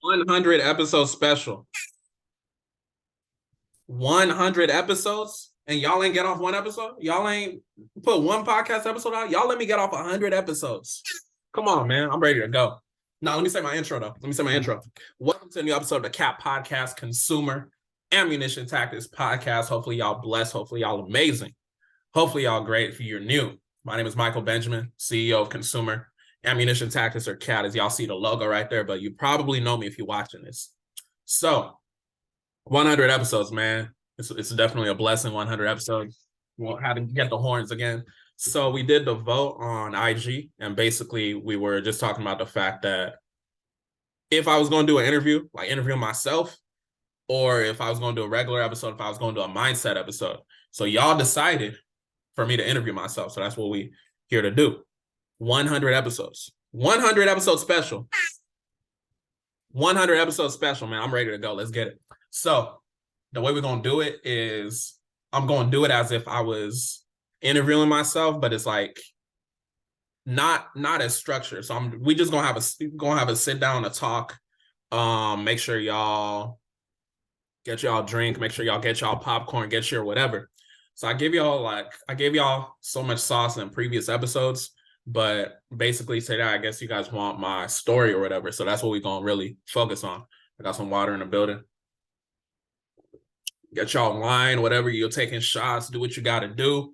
100 episode special. 100 episodes, and y'all ain't get off one episode? Y'all ain't put one podcast episode out? Y'all let me get off 100 episodes. Come on, man. I'm ready to go. Now, let me say my intro, though. Let me say my intro. Welcome to a new episode of the CAP Podcast, Consumer Ammunition Tactics Podcast. Hopefully, y'all blessed. Hopefully, y'all amazing. Hopefully, y'all great if you're new. My name is Michael Benjamin, CEO of Consumer Ammunition Tactics, or CAT, as y'all see the logo right there, but you probably know me if you're watching this. So, 100 episodes, man. It's definitely a blessing. 100 episodes. We'll have to get the horns again. So we did the vote on IG, and basically we were just talking about the fact that if I was going to do an interview, like interview myself, or if I was going to do a regular episode, if I was going to do a mindset episode. So y'all decided for me to interview myself. So that's what we here to do. 100 episodes. 100 episode special. 100 episode special, man. I'm ready to go. Let's get it. So the way we're going to do it is I'm going to do it as if I was interviewing myself, but it's like not as structured. So we just going to have a sit down, a talk. Make sure y'all get y'all drink, make sure y'all get y'all popcorn, get your whatever. So I gave y'all so much sauce in previous episodes, but basically today I guess you guys want my story or whatever. So that's what we're going to really focus on. I got some water in the building. Get y'all in line, whatever. You're taking shots, do what you got to do.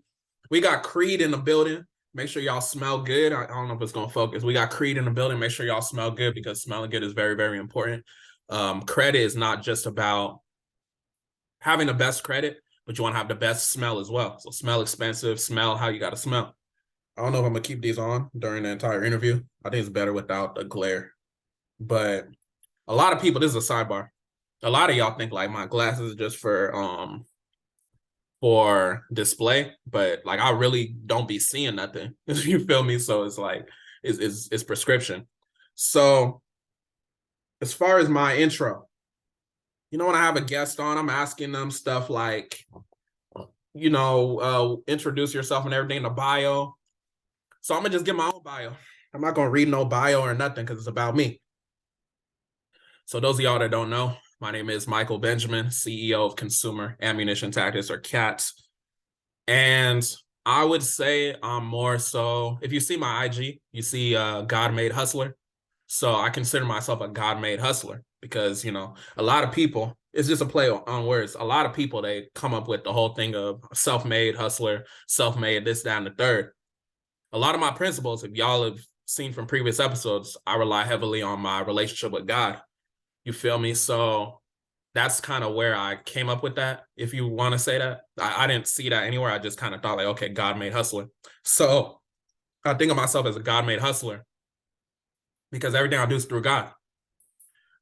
We got Creed in the building. Make sure y'all smell good. I don't know if it's going to focus. We got Creed in the building. Make sure y'all smell good because smelling good is very, very important. Credit is not just about having the best credit, but you want to have the best smell as well. So smell expensive, smell how you got to smell. I don't know if I'm going to keep these on during the entire interview. I think it's better without the glare. But a lot of people, this is a sidebar. A lot of y'all think like my glasses are just for display, but like I really don't be seeing nothing. You feel me? So it's like it's prescription. So as far as my intro, when I have a guest on, I'm asking them stuff like, introduce yourself and everything in the bio. So I'm gonna just give my own bio. I'm not gonna read no bio or nothing because it's about me. So those of y'all that don't know, my name is Michael Benjamin, CEO of Consumer Ammunition Tactics, or CAT. And I would say I'm more so, if you see my IG, you see God-made hustler. So I consider myself a God-made hustler because, a lot of people, it's just a play on words. A lot of people, they come up with the whole thing of self-made hustler, self-made this, that, and the third. A lot of my principles, if y'all have seen from previous episodes, I rely heavily on my relationship with God. You feel me? So that's kind of where I came up with that, if you want to say that. I didn't see that anywhere. I just kind of thought like, okay, God-made hustler. So I think of myself as a God-made hustler because everything I do is through God.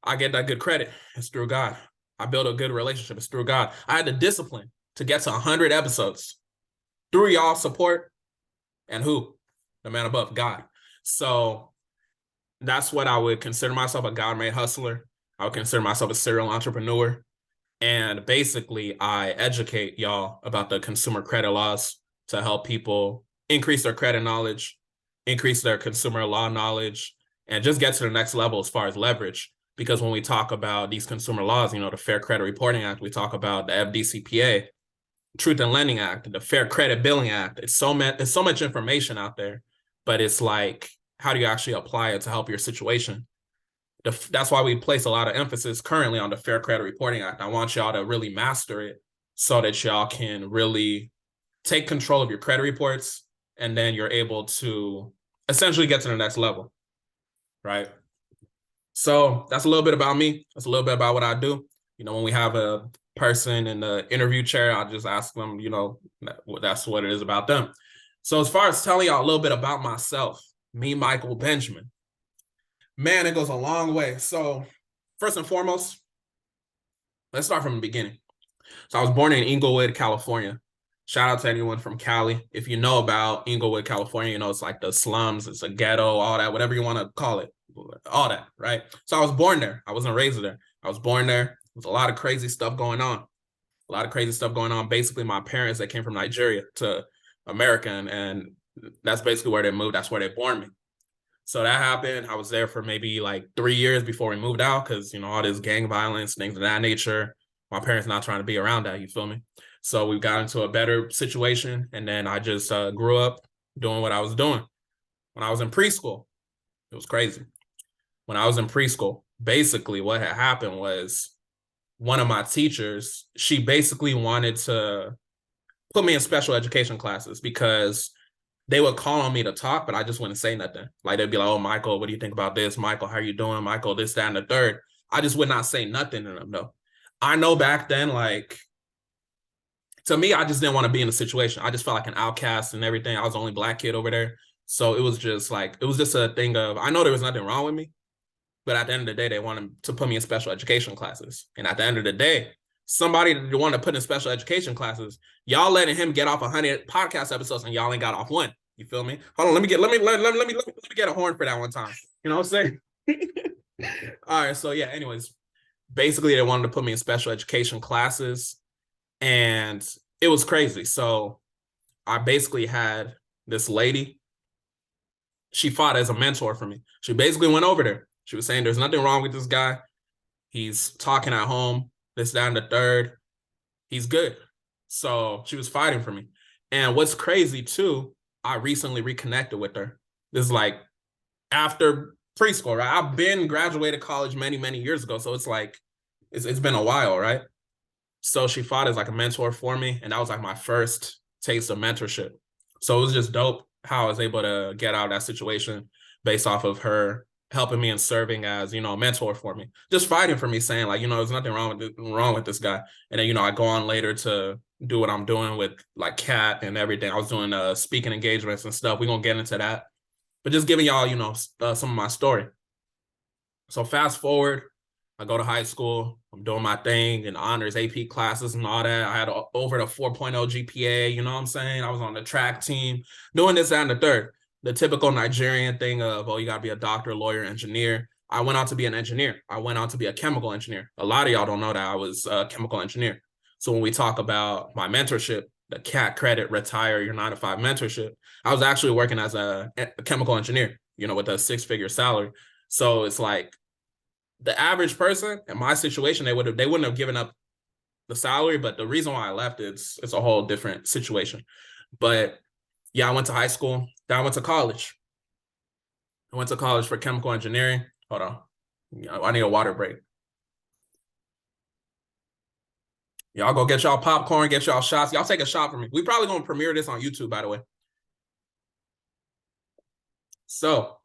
I get that good credit. It's through God. I build a good relationship. It's through God. I had the discipline to get to 100 episodes through y'all support and who? The man above, God. So that's what I would consider myself, a God-made hustler. I would consider myself a serial entrepreneur. And basically, I educate y'all about the consumer credit laws to help people increase their credit knowledge, increase their consumer law knowledge, and just get to the next level as far as leverage. Because when we talk about these consumer laws, the Fair Credit Reporting Act, we talk about the FDCPA, Truth in Lending Act, the Fair Credit Billing Act. It's so much information out there, but it's like, how do you actually apply it to help your situation? That's why we place a lot of emphasis currently on the Fair Credit Reporting Act. I want y'all to really master it so that y'all can really take control of your credit reports, and then you're able to essentially get to the next level, right? So that's a little bit about me. That's a little bit about what I do. When we have a person in the interview chair, I'll just ask them, that's what it is about them. So as far as telling y'all a little bit about myself, me, Michael Benjamin, man, it goes a long way. So first and foremost, let's start from the beginning. So I was born in Inglewood, California. Shout out to anyone from Cali. If you know about Inglewood, California, it's like the slums, it's a ghetto, all that, whatever you want to call it, all that, right? So I was born there. I wasn't raised there. I was born there. There's a lot of crazy stuff going on. Basically, my parents, they came from Nigeria to America, and that's basically where they moved. That's where they born me. So that happened. I was there for maybe like 3 years before we moved out because, you know, all this gang violence, things of that nature. My parents not trying to be around that, you feel me? So we got into a better situation. And then I just grew up doing what I was doing. When I was in preschool, it was crazy. When I was in preschool, basically what had happened was one of my teachers, she basically wanted to put me in special education classes because they would call on me to talk, but I just wouldn't say nothing. Like they'd be like, "Oh, Michael, what do you think about this? Michael, how are you doing? Michael, this, that, and the third." I just would not say nothing to them though. I know back then, like to me, I just didn't want to be in a situation. I just felt like an outcast and everything. I was the only black kid over there. So it was just like, it was just a thing of, I know there was nothing wrong with me, but at the end of the day, they wanted to put me in special education classes. And at the end of the day, somebody that wanted to put in special education classes, y'all letting him get off 100 podcast episodes and y'all ain't got off one. You feel me? Hold on, let me get a horn for that one time. You know what I'm saying? All right, so yeah, anyways, basically they wanted to put me in special education classes and it was crazy. So I basically had this lady, she fought as a mentor for me. She basically went over there. She was saying there's nothing wrong with this guy. He's talking at home, this, that, and the third. He's good. So she was fighting for me. And what's crazy too, I recently reconnected with her. This is like after preschool, right? I've been graduated college many, many years ago. So it's like, it's been a while, right? So she fought as like a mentor for me. And that was like my first taste of mentorship. So it was just dope how I was able to get out of that situation based off of her helping me and serving as, you know, a mentor for me, just fighting for me, saying like, you know, there's nothing wrong with this guy. And then, you know, I go on later to do what I'm doing with like Cat and everything. I was doing speaking engagements and stuff. We're going to get into that, but just giving y'all, you know, some of my story. So fast forward, I go to high school. I'm doing my thing in honors, AP classes and all that. I had over the 4.0 GPA, you know what I'm saying? I was on the track team, doing this, that, and the third. The typical Nigerian thing of, oh, you got to be a doctor, lawyer, engineer. I went on to be an engineer. I went on to be a chemical engineer. A lot of y'all don't know that I was a chemical engineer. So when we talk about my mentorship, the CAT credit, retire your 9-to-5 mentorship, I was actually working as a chemical engineer, you know, with a 6-figure salary. So it's like, the average person in my situation, they wouldn't have given up the salary, but the reason why I left, it's a whole different situation. But yeah, I went to high school, then I went to college. I went to college for chemical engineering. Hold on, I need a water break. Y'all go get y'all popcorn, get y'all shots. Y'all take a shot for me. We probably gonna premiere this on YouTube, by the way. So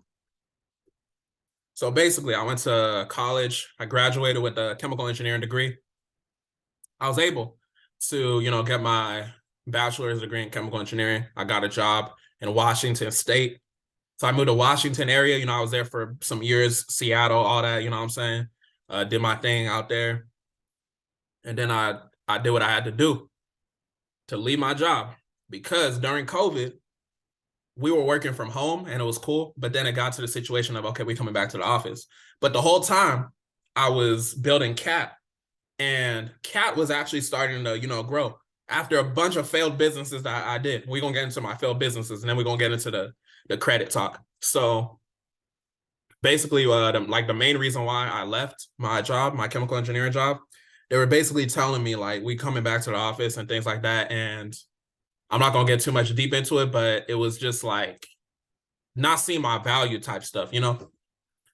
basically, I went to college. I graduated with a chemical engineering degree. I was able to, you know, get my bachelor's degree in chemical engineering. I got a job in Washington State. So I moved to Washington area. You know, I was there for some years, Seattle, all that, you know what I'm saying? Did my thing out there. And then I did what I had to do to leave my job because during COVID, we were working from home and it was cool. But then it got to the situation of, okay, we're coming back to the office. But the whole time I was building Cat, and Cat was actually starting to, you know, grow after a bunch of failed businesses that I did. We're going to get into my failed businesses and then we're going to get into the credit talk. So basically, the main reason why I left my job, my chemical engineering job, they were basically telling me like, we coming back to the office and things like that. And I'm not going to get too much deep into it, but it was just like not seeing my value type stuff, you know?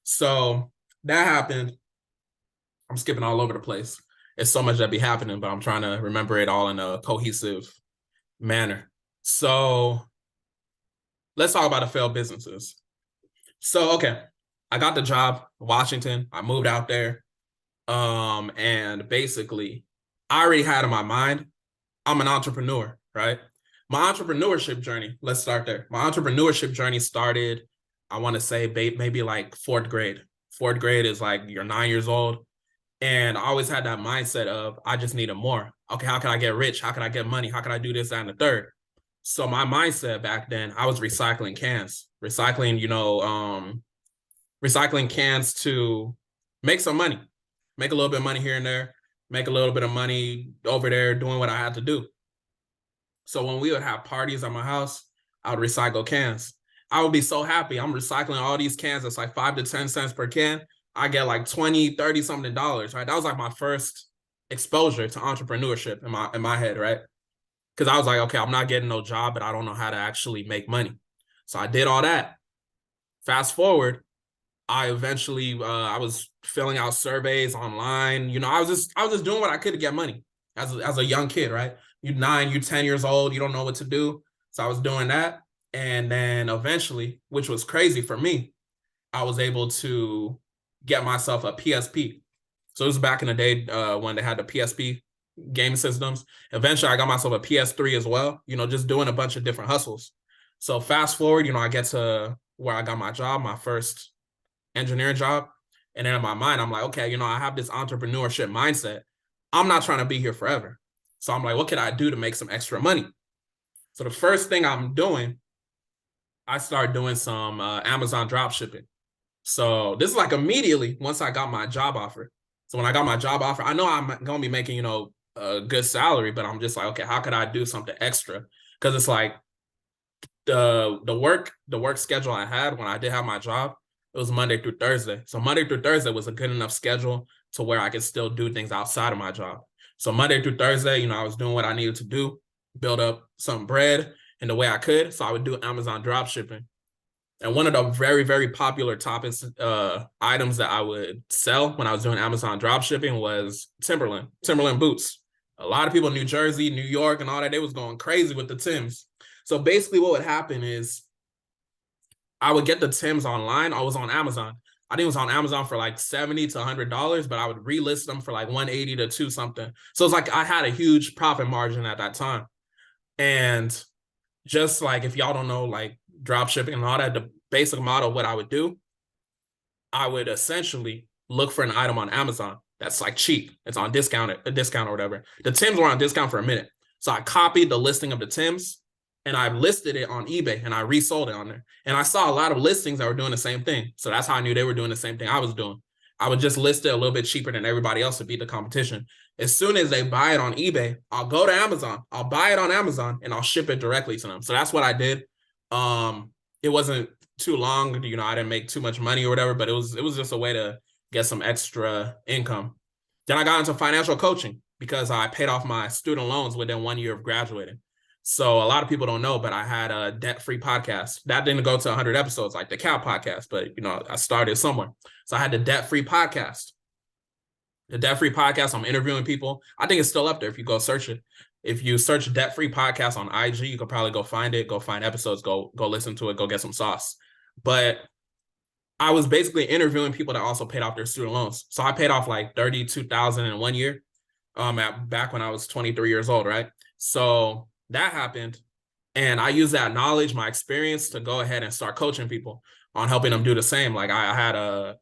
So that happened. I'm skipping all over the place. It's so much that be happening, but I'm trying to remember it all in a cohesive manner. So let's talk about the failed businesses. So, okay, I got the job in Washington. I moved out there. And basically, I already had in my mind, I'm an entrepreneur, right? My entrepreneurship journey, let's start there. My entrepreneurship journey started, I want to say maybe like fourth grade. Fourth grade is like you're 9 years old. And I always had that mindset of, I just needed more. Okay, how can I get rich? How can I get money? How can I do this, that, and the third? So my mindset back then, I was recycling cans, recycling cans to make some money, make a little bit of money here and there, make a little bit of money over there doing what I had to do. So when we would have parties at my house, I would recycle cans. I would be so happy. I'm recycling all these cans. It's like 5 to 10 cents per can. I get like 20, 30 something dollars, right? That was like my first exposure to entrepreneurship in my head, right? Because I was like, okay, I'm not getting no job, but I don't know how to actually make money. So I did all that. Fast forward, I eventually I was filling out surveys online. I was just doing what I could to get money as a young kid, right? You're 9, you're 10 years old, you don't know what to do. So I was doing that. And then eventually, which was crazy for me, I was able to get myself a PSP. So it was back in the day when they had the PSP game systems. Eventually, I got myself a PS3 as well, just doing a bunch of different hustles. So fast forward, I get to where I got my job, my first engineering job. And then in my mind, I'm like, okay, I have this entrepreneurship mindset. I'm not trying to be here forever. So I'm like, what can I do to make some extra money? So the first thing I'm doing, I started doing some Amazon drop shipping. So this is like immediately once I got my job offer. So when I got my job offer, I know I'm going to be making, a good salary, but I'm just like, okay, how could I do something extra? Because it's like the work schedule I had when I did have my job, it was Monday through Thursday. So Monday through Thursday was a good enough schedule to where I could still do things outside of my job. So Monday through Thursday, I was doing what I needed to do, build up some bread in the way I could. So I would do Amazon drop shipping. And one of the very, very popular topics, items that I would sell when I was doing Amazon drop shipping was Timberland boots. A lot of people in New Jersey, New York, and all that, they was going crazy with the Tims. So basically what would happen is I would get the Tims online. I was on Amazon. I think it was on Amazon for like $70 to $100, but I would relist them for like 180 to 2 something. So it's like I had a huge profit margin at that time. And just like, if y'all don't know, like drop shipping and all that, the basic model of what I would do, I would essentially look for an item on Amazon that's like cheap. It's on discount or whatever. The Tims were on discount for a minute. So I copied the listing of the Tims and I listed it on eBay and I resold it on there. And I saw a lot of listings that were doing the same thing. So that's how I knew they were doing the same thing I was doing. I would just list it a little bit cheaper than everybody else to beat the competition. As soon as they buy it on eBay, I'll go to Amazon, I'll buy it on Amazon, and I'll ship it directly to them. So that's what I did. It wasn't too long, I didn't make too much money or whatever, but it was just a way to get some extra income. Then I got into financial coaching because I paid off my student loans within 1 year of graduating. So a lot of people don't know, but I had a debt-free podcast. That didn't go to 100 episodes like the Cow podcast, but I started somewhere. So I had the debt-free podcast. The debt-free podcast, I'm interviewing people. I think it's still up there if you go search it. If you search debt-free podcast on IG, you could probably go find it, go find episodes, go listen to it, go get some sauce. But I was basically interviewing people that also paid off their student loans. So I paid off like $32,000 in 1 year, back when I was 23 years old, right? So that happened. And I used that knowledge, my experience, to go ahead and start coaching people on helping them do the same. Like I had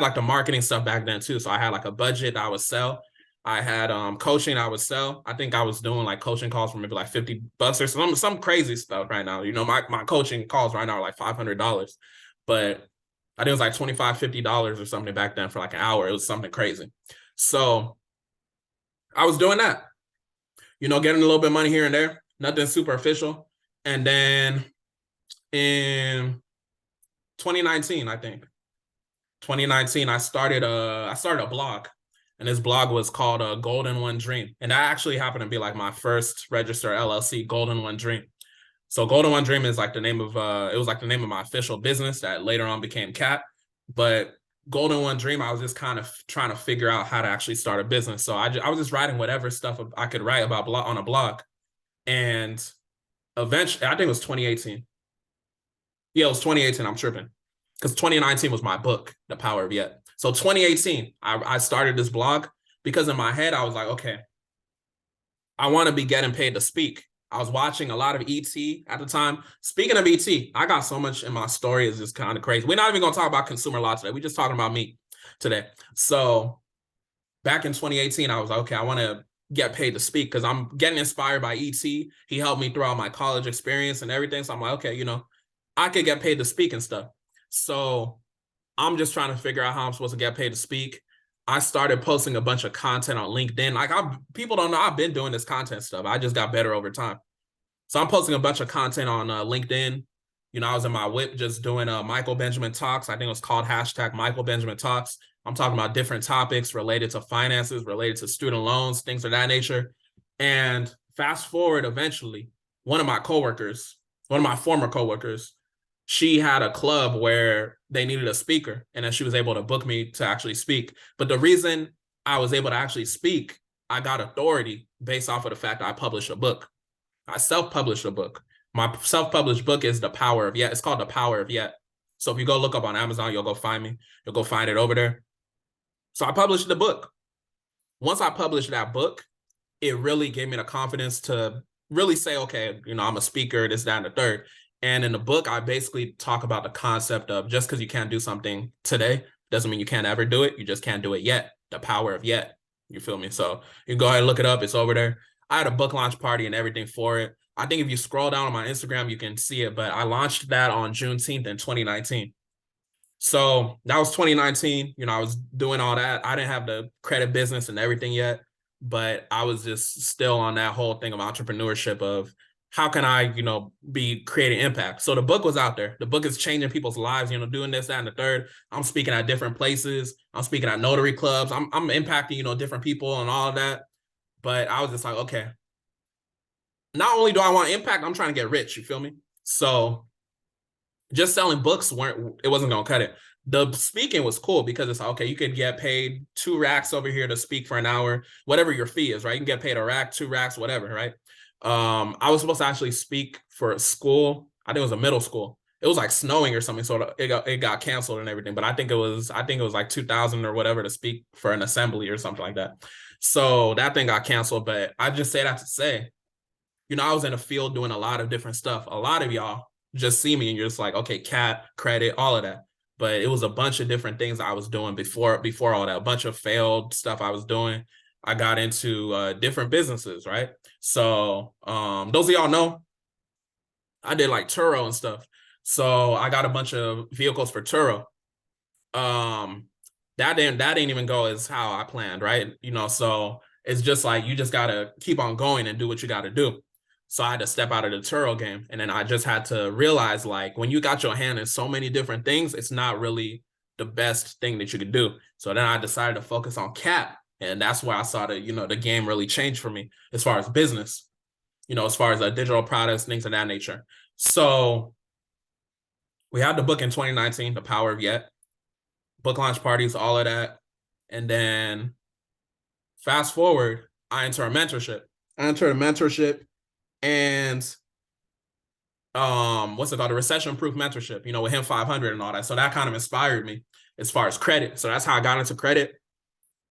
like the marketing stuff back then too. So I had like a budget I would sell. I had coaching I would sell. I think I was doing like coaching calls for maybe like $50 or some crazy stuff right now. My coaching calls right now are like $500. But I think it was like $25, $50 or something back then for like an hour. It was something crazy. So I was doing that, getting a little bit of money here and there, nothing super official. And then in 2019, I think, I started a blog. And this blog was called Golden One Dream. And that actually happened to be like my first registered LLC, Golden One Dream. So Golden One Dream is like the name of, it was like the name of my official business that later on became Cat. But Golden One Dream, I was just kind of trying to figure out how to actually start a business. So I was just writing whatever stuff I could write about on a blog. And eventually, I think it was 2018. Yeah, it was 2018. I'm tripping. Because 2019 was my book, The Power of Yet. So 2018, I started this blog because in my head, I was like, okay, I want to be getting paid to speak. I was watching a lot of ET at the time. Speaking of ET, I got so much in my story. It's just kind of crazy. We're not even going to talk about consumer law today. We're just talking about me today. So back in 2018, I was like, okay, I want to get paid to speak because I'm getting inspired by ET. He helped me throughout my college experience and everything. So I'm like, okay, I could get paid to speak and stuff. So I'm just trying to figure out how I'm supposed to get paid to speak. I started posting a bunch of content on LinkedIn. Like people don't know I've been doing this content stuff. I just got better over time. So I'm posting a bunch of content on LinkedIn. I was in my whip just doing Michael Benjamin Talks. I think it was called hashtag Michael Benjamin Talks. I'm talking about different topics related to finances, related to student loans, things of that nature. And fast forward, eventually, one of my former coworkers, she had a club where they needed a speaker, and then she was able to book me to actually speak. But the reason I was able to actually speak, I got authority based off of the fact that I published a book. I self-published a book. My self-published book is The Power of Yet. It's called The Power of Yet. So if you go look up on Amazon, you'll go find me. You'll go find it over there. So I published the book. Once I published that book, it really gave me the confidence to really say, okay, I'm a speaker, this, that, and the third. And in the book, I basically talk about the concept of just because you can't do something today doesn't mean you can't ever do it. You just can't do it yet. The power of yet. You feel me? So you can go ahead and look it up. It's over there. I had a book launch party and everything for it. I think if you scroll down on my Instagram, you can see it. But I launched that on Juneteenth in 2019. So that was 2019. I was doing all that. I didn't have the credit business and everything yet, but I was just still on that whole thing of entrepreneurship of how can I, be creating impact. So the book was out there. The book is changing people's lives, doing this, that, and the third. I'm speaking at different places. I'm speaking at notary clubs. I'm impacting, different people and all of that. But I was just like, okay, not only do I want impact, I'm trying to get rich. You feel me? So just selling books wasn't going to cut it. The speaking was cool because it's like, okay, you could get paid 2 racks over here to speak for an hour, whatever your fee is, right? You can get paid a rack, 2 racks, whatever, right? I was supposed to actually speak for a school. I think it was a middle school. It was like snowing or something, so it got canceled and everything. But I think it was like 2,000 or whatever to speak for an assembly or something like that. So that thing got canceled. But I just say that to say, I was in a field doing a lot of different stuff. A lot of y'all just see me and you're just like, okay, cat, credit, all of that. But it was a bunch of different things I was doing before all that. A bunch of failed stuff I was doing. I got into different businesses, right? So those of y'all know, I did like Turo and stuff. So I got a bunch of vehicles for Turo. That didn't even go as how I planned, right? So it's just like you just gotta keep on going and do what you gotta do. So I had to step out of the Turo game. And then I just had to realize, like, when you got your hand in so many different things, it's not really the best thing that you could do. So then I decided to focus on CAP. And that's where I saw the game really change for me as far as business, as far as digital products, things of that nature. So we had the book in 2019, The Power of Yet, book launch parties, all of that. And then fast forward, I entered a mentorship. And what's it called? A recession-proof mentorship, with him 500 and all that. So that kind of inspired me as far as credit. So that's how I got into credit.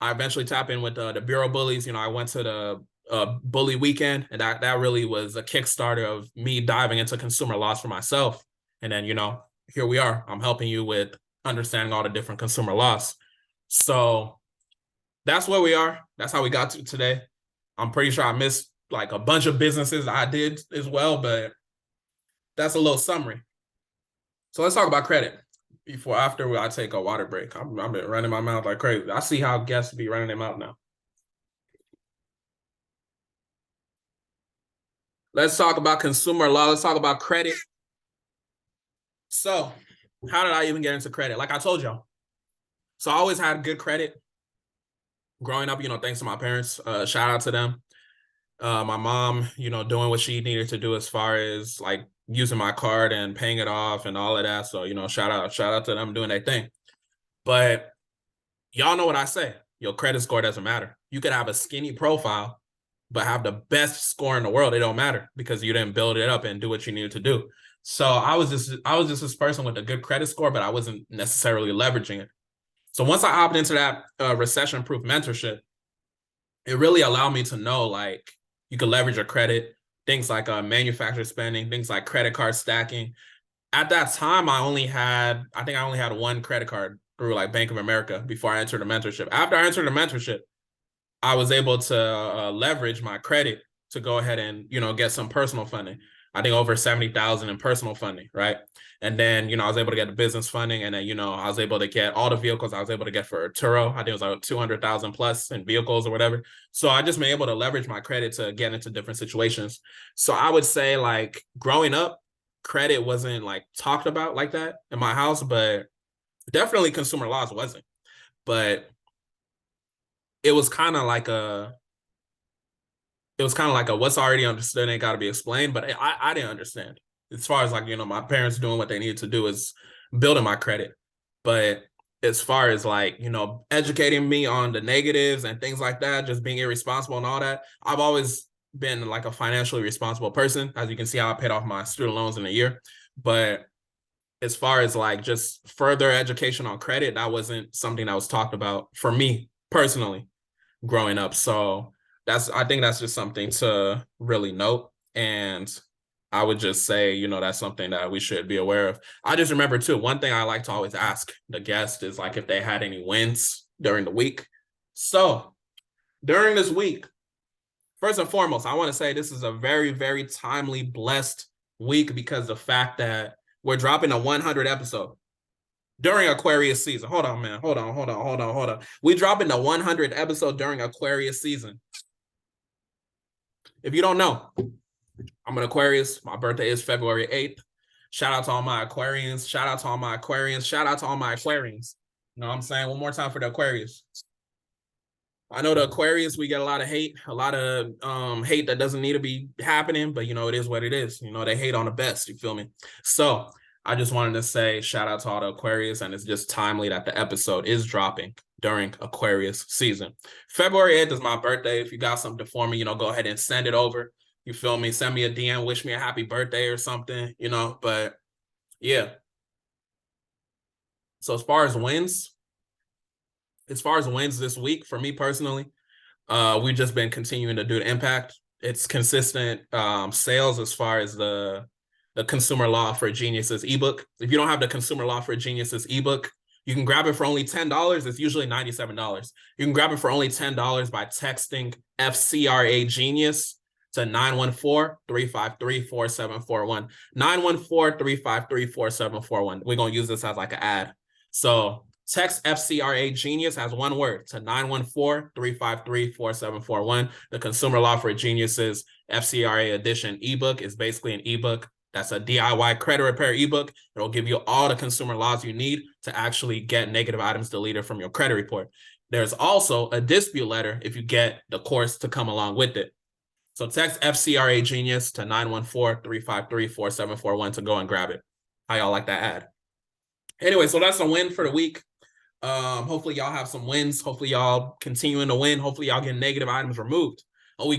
I eventually tapped in with the Bureau Bullies. I went to the bully weekend, and that really was a Kickstarter of me diving into consumer laws for myself. And then, here we are. I'm helping you with understanding all the different consumer laws. So that's where we are. That's how we got to today. I'm pretty sure I missed like a bunch of businesses I did as well, but that's a little summary. So let's talk about credit after I take a water break. I've been running my mouth like crazy. I see how guests be running their mouth now. Let's talk about consumer law. Let's talk about credit. So how did I even get into credit? Like I told y'all. So I always had good credit growing up, thanks to my parents. Shout out to them. My mom, doing what she needed to do as far as like using my card and paying it off and all of that. So, shout out to them doing their thing. But y'all know what I say. Your credit score doesn't matter. You could have a skinny profile, but have the best score in the world. It don't matter because you didn't build it up and do what you needed to do. So I was just this person with a good credit score, but I wasn't necessarily leveraging it. So once I opted into that recession-proof mentorship, it really allowed me to know, like, you can leverage your credit, things like manufacturer spending, things like credit card stacking. At that time, I only had one credit card through like Bank of America before I entered the mentorship. After I entered the mentorship, I was able to leverage my credit to go ahead and, get some personal funding. I think over 70,000 in personal funding, right? And then, I was able to get the business funding, and then, I was able to get all the vehicles I was able to get for Turo. I think it was like 200,000 plus in vehicles or whatever. So I just been able to leverage my credit to get into different situations. So I would say, like, growing up, credit wasn't like talked about like that in my house, but definitely consumer laws wasn't. But it was kind of like a what's already understood ain't got to be explained. But I didn't understand as far as like, you know, my parents doing what they needed to do is building my credit. But as far as like, you know, educating me on the negatives and things like that, just being irresponsible and all that, I've always been like a financially responsible person. As you can see, how I paid off my student loans in a year. But as far as like just further education on credit, that wasn't something that was talked about for me personally growing up. So I think that's just something to really note. And I would just say, you know, that's something that we should be aware of. I just remember too, one thing I like to always ask the guest is like if they had any wins during the week. So during this week, first and foremost, I want to say this is a very, very timely, blessed week because the fact that we're dropping a 100 episode during Aquarius season. Hold on, man. Hold on. We dropping the 100 episode during Aquarius season. If you don't know, I'm an Aquarius. My birthday is February 8th. Shout out to all my Aquarians. Shout out to all my Aquarians. Shout out to all my Aquarians. You know what I'm saying? One more time for the Aquarius. I know the Aquarius, we get a lot of hate hate that doesn't need to be happening, but you know, it is what it is. You know, they hate on the best, you feel me? So I just wanted to say shout out to all the Aquarius, and it's just timely that the episode is dropping during Aquarius season. February 8th is my birthday. If you got something for me, you know, go ahead and send it over. You feel me? Send me a DM, wish me a happy birthday or something, you know, but yeah. So as far as wins this week, for me personally, we've just been continuing to do the impact. It's consistent sales as far as the Consumer Law for Geniuses ebook. If you don't have the Consumer Law for Geniuses ebook, you can grab it for only $10. It's usually $97. You can grab it for only $10 by texting FCRA Genius to 914-353-4741. 914-353-4741. We're going to use this as like an ad. So text FCRA Genius as one word to 914-353-4741. The Consumer Law for Geniuses FCRA edition ebook is basically an ebook that's a DIY credit repair ebook. It'll give you all the consumer laws you need to actually get negative items deleted from your credit report. There's also a dispute letter if you get the course to come along with it. So text FCRA Genius to 914-353-4741 to go and grab it. How y'all like that ad? Anyway, so that's a win for the week. Hopefully y'all have some wins. Hopefully y'all continuing to win. Hopefully y'all get negative items removed. We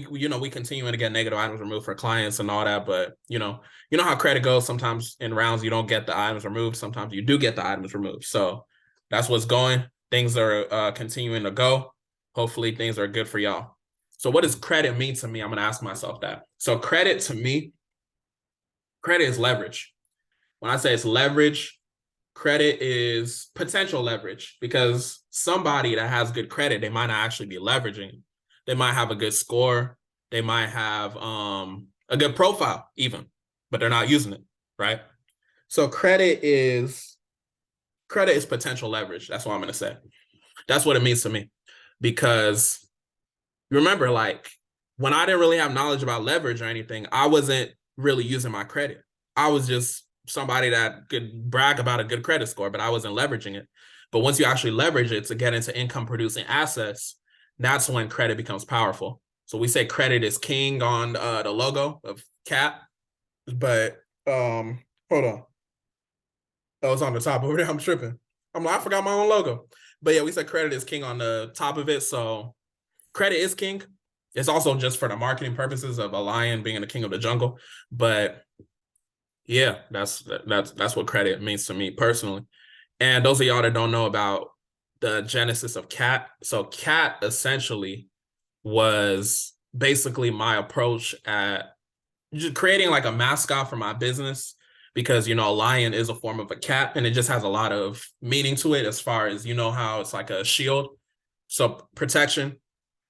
continuing to get negative items removed for clients and all that, but you know how credit goes. Sometimes in rounds you don't get the items removed. Sometimes you do get the items removed. So that's what's going. Things are continuing to go. Hopefully things are good for y'all. So what does credit mean to me? I'm going to ask myself that. So credit to me, credit is leverage. When I say it's leverage, credit is potential leverage, because somebody that has good credit, they might not actually be leveraging. They might have a good score. They might have a good profile even, but they're not using it, right? So credit is potential leverage. That's what I'm going to say. That's what it means to me. Because remember, like when I didn't really have knowledge about leverage or anything, I wasn't really using my credit. I was just somebody that could brag about a good credit score, but I wasn't leveraging it. But once you actually leverage it to get into income producing assets, that's when credit becomes powerful. So we say credit is king on the logo of CAT, but hold on. Oh, it's on the top over there. I'm tripping. I forgot my own logo. But yeah, we said credit is king on the top of it. So credit is king. It's also just for the marketing purposes of a lion being the king of the jungle. But yeah, that's what credit means to me personally. And those of y'all that don't know about the genesis of CAT, so CAT essentially was basically my approach at just creating like a mascot for my business, because a lion is a form of a cat, and it just has a lot of meaning to it as far as how it's like a shield, so protection.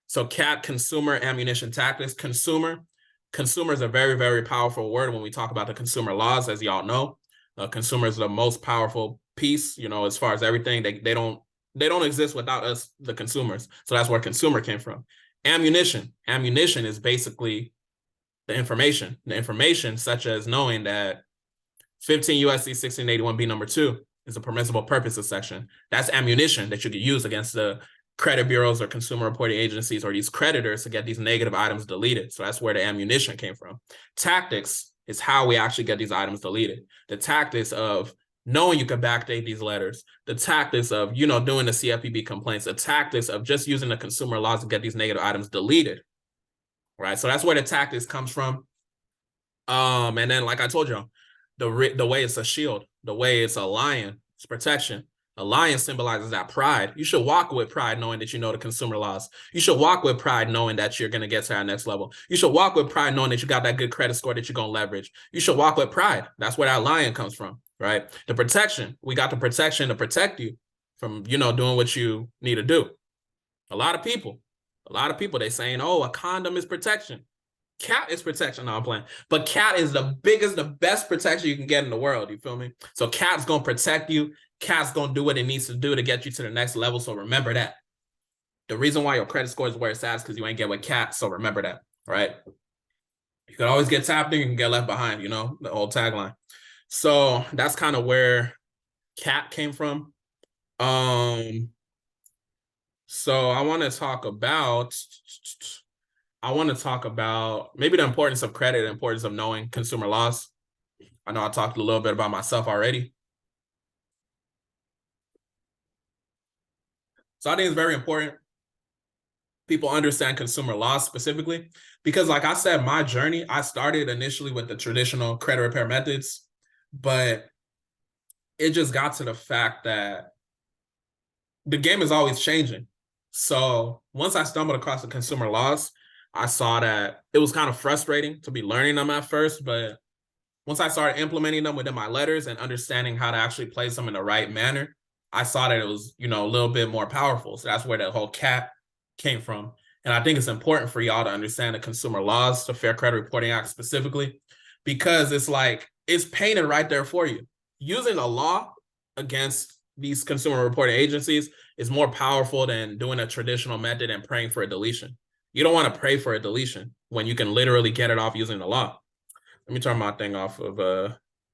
So CAT, consumer ammunition tactics. Consumer is a very, very powerful word when we talk about the consumer laws, as y'all know. Consumer is the most powerful piece, as far as everything. They don't exist without us, the consumers. So that's where consumer came from. Ammunition is basically the information such as knowing that 15 USC 1681B number 2 is a permissible purposes section. That's ammunition that you could use against the credit bureaus or consumer reporting agencies or these creditors to get these negative items deleted. So that's where the ammunition came from. Tactics is how we actually get these items deleted. The tactics of knowing you can backdate these letters, the tactics of, doing the CFPB complaints, the tactics of just using the consumer laws to get these negative items deleted, right? So that's where the tactics comes from. And then, like I told you, the way it's a shield, the way it's a lion, it's protection. A lion symbolizes that pride. You should walk with pride knowing that you know the consumer laws. You should walk with pride knowing that you're going to get to that next level. You should walk with pride knowing that you got that good credit score that you're going to leverage. You should walk with pride. That's where that lion comes from, right? The protection. We got the protection to protect you from, doing what you need to do. A lot of people, they saying, oh, a condom is protection. Cat is protection. No, I'm playing. But cat is the best protection you can get in the world. You feel me? So cat's going to protect you. Cat's going to do what it needs to do to get you to the next level. So remember that. The reason why your credit score is where it's at is because you ain't get with cat. So remember that, right? You can always get tapped in, you can get left behind, the old tagline. So that's kind of where cat came from. So I want to talk about maybe the importance of credit, the importance of knowing consumer laws. I know I talked a little bit about myself already. So I think it's very important people understand consumer laws specifically because, like I said, my journey, I started initially with the traditional credit repair methods, but it just got to the fact that the game is always changing. So once I stumbled across the consumer laws, I saw that it was kind of frustrating to be learning them at first, but once I started implementing them within my letters and understanding how to actually place them in the right manner, I saw that it was, a little bit more powerful. So that's where the whole cat came from. And I think it's important for y'all to understand the consumer laws, the Fair Credit Reporting Act specifically, because it's painted right there for you. Using a law against these consumer reporting agencies is more powerful than doing a traditional method and praying for a deletion. You don't want to pray for a deletion when you can literally get it off using the law. Let me turn my thing off of,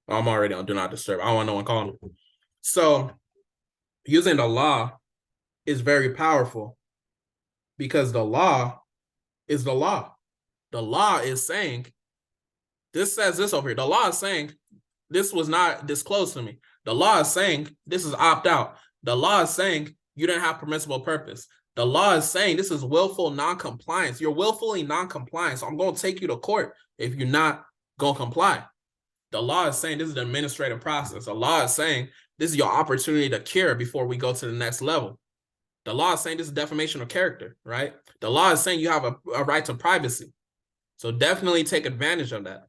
I'm already on Do Not Disturb. I don't want no one calling me. So using the law is very powerful because the law is the law. The law is saying, this says this over here. The law is saying, this was not disclosed to me. The law is saying, this is opt out. The law is saying, you didn't have permissible purpose. The law is saying, this is willful non-compliance. You're willfully non-compliant. So I'm going to take you to court if you're not going to comply. The law is saying, this is an administrative process. The law is saying, this is your opportunity to cure before we go to the next level. The law is saying this is defamation of character, right? The law is saying you have a right to privacy. So definitely take advantage of that.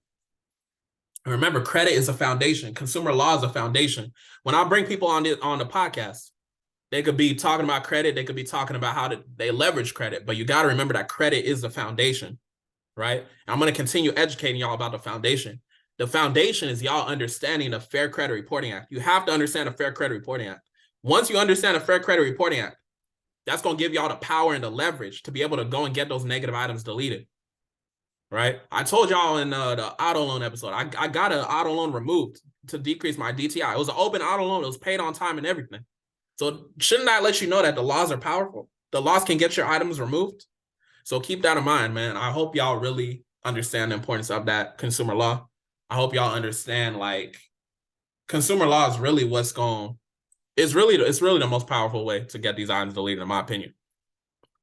And remember, credit is a foundation. Consumer law is a foundation. When I bring people on the podcast, they could be talking about credit. They could be talking about how they leverage credit. But you got to remember that credit is the foundation, right? And I'm going to continue educating y'all about the foundation. The foundation is y'all understanding the Fair Credit Reporting Act. You have to understand the Fair Credit Reporting Act. Once you understand the Fair Credit Reporting Act, that's going to give y'all the power and the leverage to be able to go and get those negative items deleted, right? I told y'all in the auto loan episode, I got an auto loan removed to decrease my DTI. It was an open auto loan. It was paid on time and everything. So shouldn't that let you know that the laws are powerful? The laws can get your items removed. So keep that in mind, man. I hope y'all really understand the importance of that consumer law. I hope y'all understand, consumer law is really it's really the most powerful way to get these items deleted, in my opinion.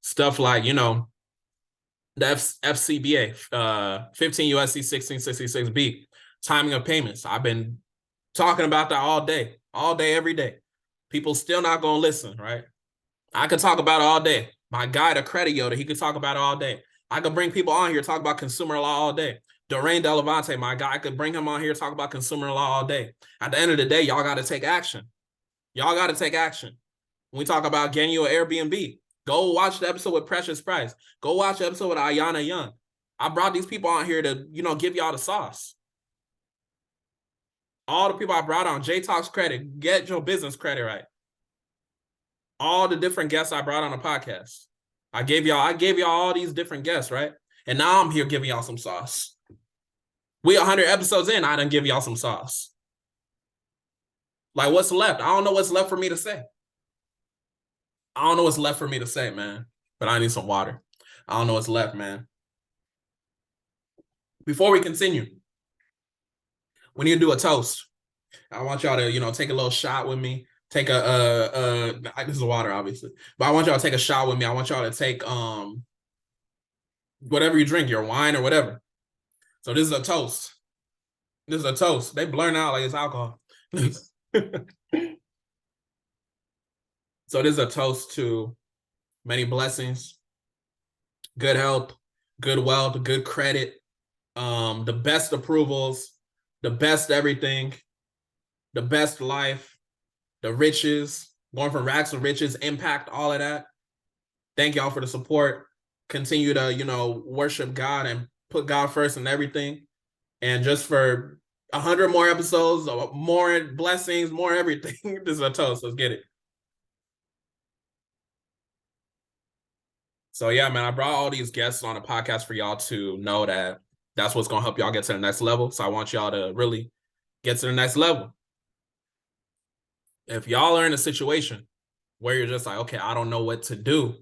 Stuff like, the FCBA, 15 USC 1666B, timing of payments. I've been talking about that all day, every day. People still not going to listen, right? I could talk about it all day. My guy, the Credit Yoda, he could talk about it all day. I could bring people on here, talk about consumer law all day. Doreen Delevante, my guy, I could bring him on here, talk about consumer law all day. At the end of the day, y'all got to take action. Y'all got to take action. When we talk about getting you an Airbnb, go watch the episode with Precious Price. Go watch the episode with Ayana Young. I brought these people on here to, give y'all the sauce. All the people I brought on, J Talks Credit, get your business credit right. All the different guests I brought on the podcast. I gave y'all all these different guests, right? And now I'm here giving y'all some sauce. We 100 episodes in, I done give y'all some sauce. Like, what's left? I don't know what's left for me to say. I don't know what's left for me to say, man. But I need some water. I don't know what's left, man. Before we continue, we need to do a toast. I want y'all to, take a little shot with me. Take this is water, obviously, but I want y'all to take a shot with me. I want y'all to take whatever you drink, your wine or whatever. So this is a toast. This is a toast. They blurring out like it's alcohol. So this is a toast to many blessings, good health, good wealth, good credit, the best approvals, the best everything, the best life, the riches, going from rags to riches, impact, all of that. Thank y'all for the support. Continue to, worship God and put God first in everything. And just for 100 more episodes, more blessings, more everything. This is a toast. Let's get it. So yeah, man, I brought all these guests on the podcast for y'all to know that that's what's going to help y'all get to the next level. So I want y'all to really get to the next level. If y'all are in a situation where you're just like, okay, I don't know what to do,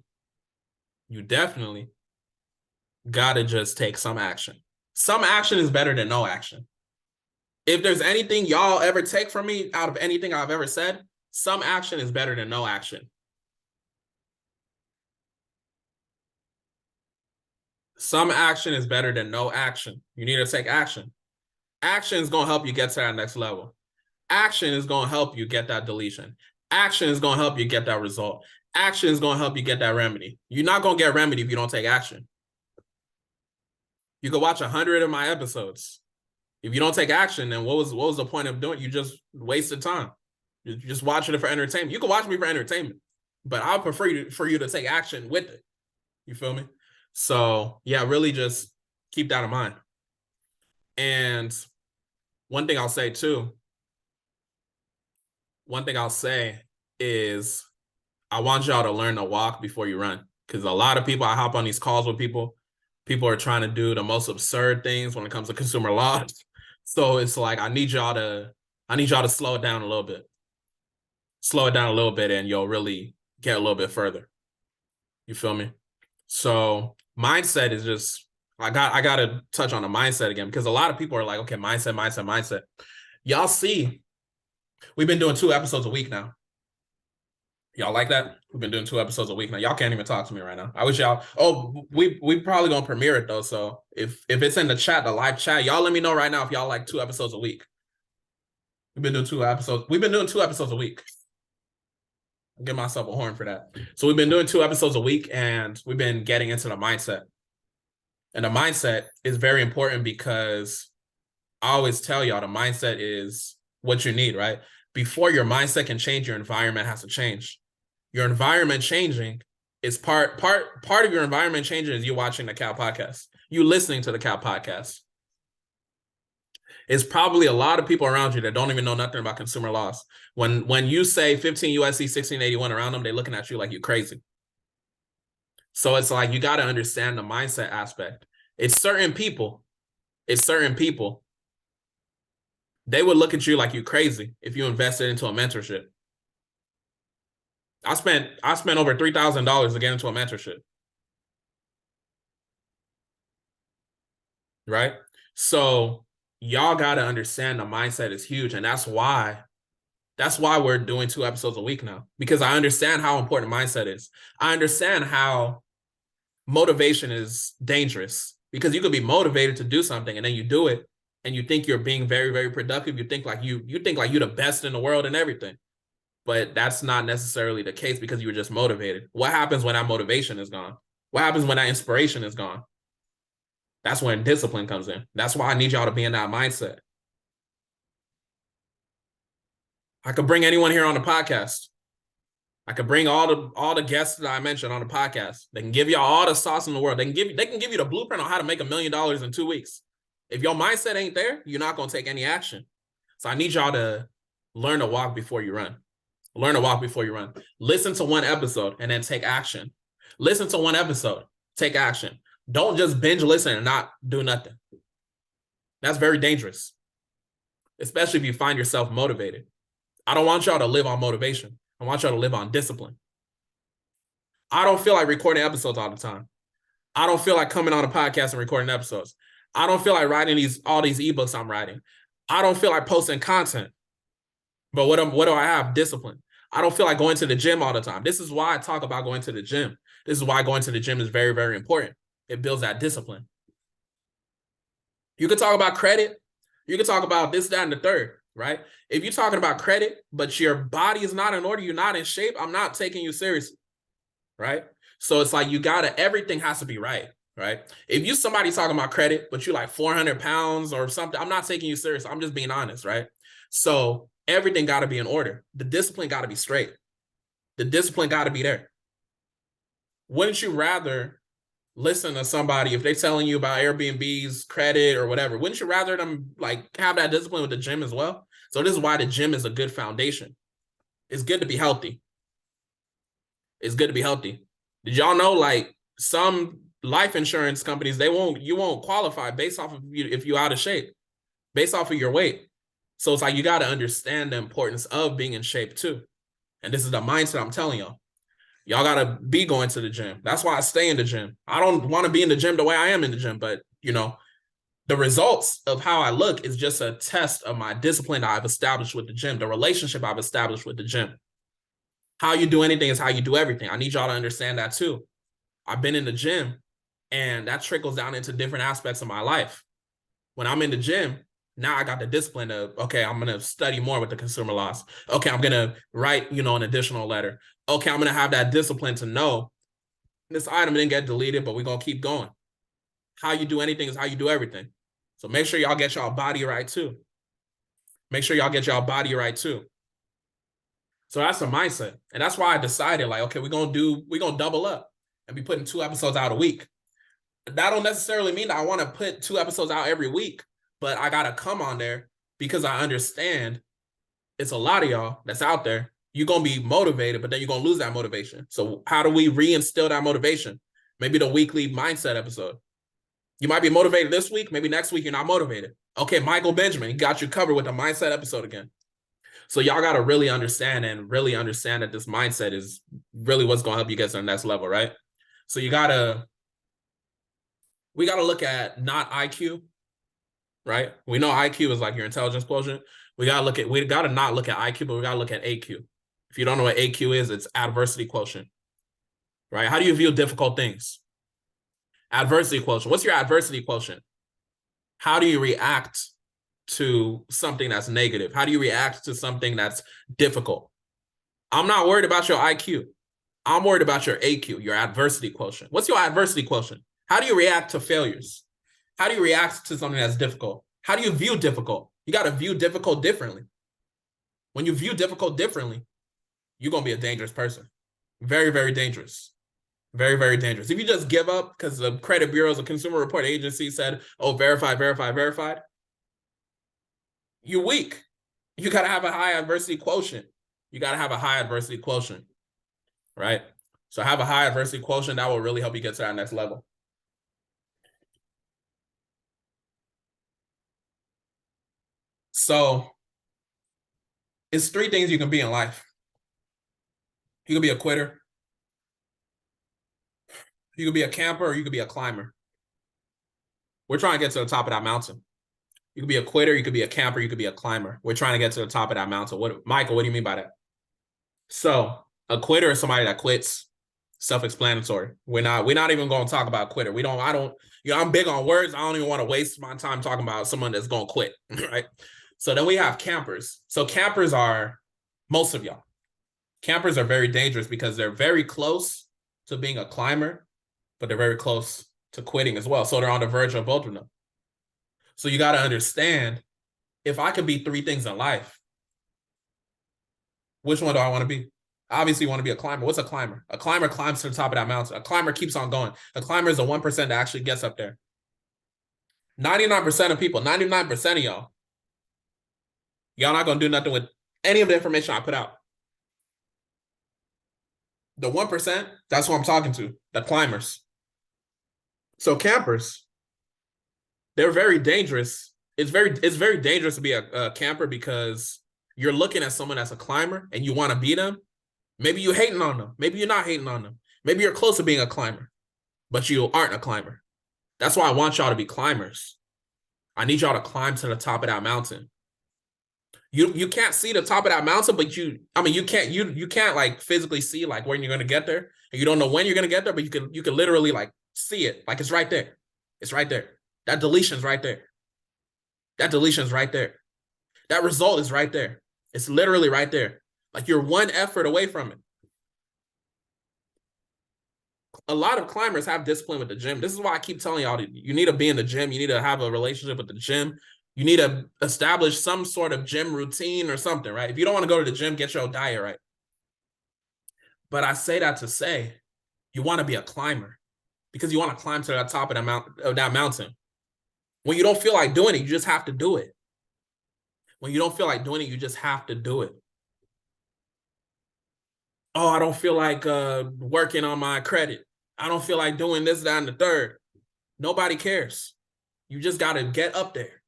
you definitely got to just take some action. Some action is better than no action. If there's anything y'all ever take from me out of anything I've ever said, some action is better than no action. Some action is better than no action. You need to take action. Action is going to help you get to that next level. Action is going to help you get that deletion. Action is going to help you get that result. Action is going to help you get that remedy. You're not going to get remedy if you don't take action. You could watch 100 of my episodes. If you don't take action, then what was the point of doing it? You just wasted time. You're just watching it for entertainment. You can watch me for entertainment, but I prefer for you to take action with it. You feel me? So yeah, really just keep that in mind. And one thing I'll say is I want y'all to learn to walk before you run. Because a lot of people, I hop on these calls with people are trying to do the most absurd things when it comes to consumer law. So it's like, I need y'all to slow it down a little bit. Slow it down a little bit and you'll really get a little bit further. You feel me? So mindset is just, I got to touch on the mindset again, because a lot of people are like, okay, mindset. Y'all see, we've been doing 2 episodes a week now. Y'all like that? We've been doing 2 episodes a week now. Y'all can't even talk to me right now. I wish y'all. Oh, we probably gonna premiere it though. So if it's in the chat, the live chat, y'all let me know right now if y'all like 2 episodes a week. We've been doing 2 episodes. We've been doing 2 episodes a week. I'll give myself a horn for that. So we've been doing 2 episodes a week, and we've been getting into the mindset. And the mindset is very important because I always tell y'all the mindset is what you need, right? Before your mindset can change, your environment has to change. Your environment changing is part of your environment changing is you watching the Cal podcast, you listening to the Cal podcast. It's probably a lot of people around you that don't even know nothing about consumer laws. When you say 15 USC 1681 around them, they're looking at you like you're crazy. So it's like, you got to understand the mindset aspect. It's certain people. They would look at you like you're crazy if you invested into a mentorship. I spent over $3,000 to get into a mentorship. Right? So y'all got to understand the mindset is huge. And that's why we're doing 2 episodes a week now, because I understand how important mindset is. I understand how motivation is dangerous, because you could be motivated to do something and then you do it and you think you're being very, very productive. You think like you're the best in the world and everything. But that's not necessarily the case, because you were just motivated. What happens when that motivation is gone? What happens when that inspiration is gone? That's when discipline comes in. That's why I need y'all to be in that mindset. I could bring anyone here on the podcast. I could bring all the guests that I mentioned on the podcast. They can give y'all all the sauce in the world. They can give you the blueprint on how to make $1 million in 2 weeks. If your mindset ain't there, you're not going to take any action. So I need y'all to learn to walk before you run. Learn to walk before you run. Listen to 1 episode and then take action. Listen to 1 episode, take action. Don't just binge listen and not do nothing. That's very dangerous, especially if you find yourself motivated. I don't want y'all to live on motivation. I want y'all to live on discipline. I don't feel like recording episodes all the time. I don't feel like coming on a podcast and recording episodes. I don't feel like writing all these ebooks I'm writing. I don't feel like posting content. But what do I have? Discipline. I don't feel like going to the gym all the time. This is why I talk about going to the gym. This is why going to the gym is very, very important. It builds that discipline. You could talk about credit. You could talk about this, that, and the third, right? If you're talking about credit, but your body is not in order, you're not in shape, I'm not taking you seriously, right? So it's like everything has to be right, right? If you somebody talking about credit, but you're like 400 pounds or something, I'm not taking you serious. I'm just being honest, right? So everything got to be in order. The discipline got to be straight. The discipline got to be there. Wouldn't you rather listen to somebody if they're telling you about Airbnb's credit or whatever? Wouldn't you rather them like have that discipline with the gym as well? So this is why the gym is a good foundation. It's good to be healthy. It's good to be healthy. Did y'all know like some life insurance companies, you won't qualify based off of if you're out of shape, based off of your weight. So it's like you got to understand the importance of being in shape too. And this is the mindset I'm telling y'all. Y'all got to be going to the gym. That's why I stay in the gym. I don't want to be in the gym the way I am in the gym, but the results of how I look is just a test of my discipline that I've established with the gym, the relationship I've established with the gym. How you do anything is how you do everything. I need y'all to understand that too. I've been in the gym and that trickles down into different aspects of my life. When I'm in the gym, now I got the discipline of, okay, I'm going to study more with the consumer laws. Okay, I'm going to write, an additional letter. Okay, I'm going to have that discipline to know this item didn't get deleted, but we're going to keep going. How you do anything is how you do everything. So make sure y'all get y'all body right too. Make sure y'all get y'all body right too. So that's a mindset. And that's why I decided like, okay, we're going to double up and be putting 2 episodes out a week. That don't necessarily mean that I want to put 2 episodes out every week, but I got to come on there because I understand it's a lot of y'all that's out there. You're going to be motivated, but then you're going to lose that motivation. So how do we reinstill that motivation? Maybe the weekly mindset episode. You might be motivated this week. Maybe next week you're not motivated. Okay, Michael Benjamin got you covered with a mindset episode again. So y'all got to really understand that this mindset is really what's going to help you get to the next level, right? So we got to look at not IQ, right? We know IQ is like your intelligence quotient. We got to not look at IQ, but we got to look at AQ. If you don't know what AQ is, it's adversity quotient, right? How do you view difficult things? Adversity quotient. What's your adversity quotient? How do you react to something that's negative? How do you react to something that's difficult? I'm not worried about your IQ. I'm worried about your AQ, your adversity quotient. What's your adversity quotient? How do you react to failures? How do you react to something that's difficult? How do you view difficult? You got to view difficult differently. When you view difficult differently, you're going to be a dangerous person. Very, very dangerous. Very, very dangerous. If you just give up because the credit bureaus, the consumer report agency said, oh, verified, you're weak. You got to have a high adversity quotient. Right? So have a high adversity quotient. That will really help you get to that next level. So it's 3 things you can be in life. You can be a quitter. You can be a camper, or you could be a climber. We're trying to get to the top of that mountain. You could be a quitter, you could be a camper, you could be a climber. We're trying to get to the top of that mountain. Michael, what do you mean by that? So a quitter is somebody that quits. Self-explanatory. We're not even going to talk about quitter. I'm big on words. I don't even want to waste my time talking about someone that's going to quit, right? So then we have campers. So campers are most of y'all. Campers are very dangerous because they're very close to being a climber, but they're very close to quitting as well. So they're on the verge of both of them. So you got to understand, if I could be 3 things in life, which one do I want to be? Obviously, you want to be a climber. What's a climber? A climber climbs to the top of that mountain. A climber keeps on going. A climber is the 1% that actually gets up there. 99% of people, 99% of y'all not going to do nothing with any of the information I put out. The 1%, that's who I'm talking to, the climbers. So campers, they're very dangerous. It's very dangerous to be a camper because you're looking at someone that's a climber and you want to be them. Maybe you're hating on them. Maybe you're not hating on them. Maybe you're close to being a climber, but you aren't a climber. That's why I want y'all to be climbers. I need y'all to climb to the top of that mountain. You can't see the top of that mountain, but you can't like physically see like when you're gonna get there, and you don't know when you're gonna get there, but you can literally like see it, like it's right there. It's right there. That deletion's right there. That deletion's right there. That result is right there. It's literally right there. Like you're one effort away from it. A lot of climbers have discipline with the gym. This is why I keep telling y'all, you need to be in the gym. You need to have a relationship with the gym. You need to establish some sort of gym routine or something, right? If you don't want to go to the gym, get your diet right. But I say that to say, you want to be a climber because you want to climb to the top of that mountain. When you don't feel like doing it, you just have to do it. When you don't feel like doing it, you just have to do it. Oh, I don't feel like working on my credit. I don't feel like doing this, that, and the third. Nobody cares. You just got to get up there.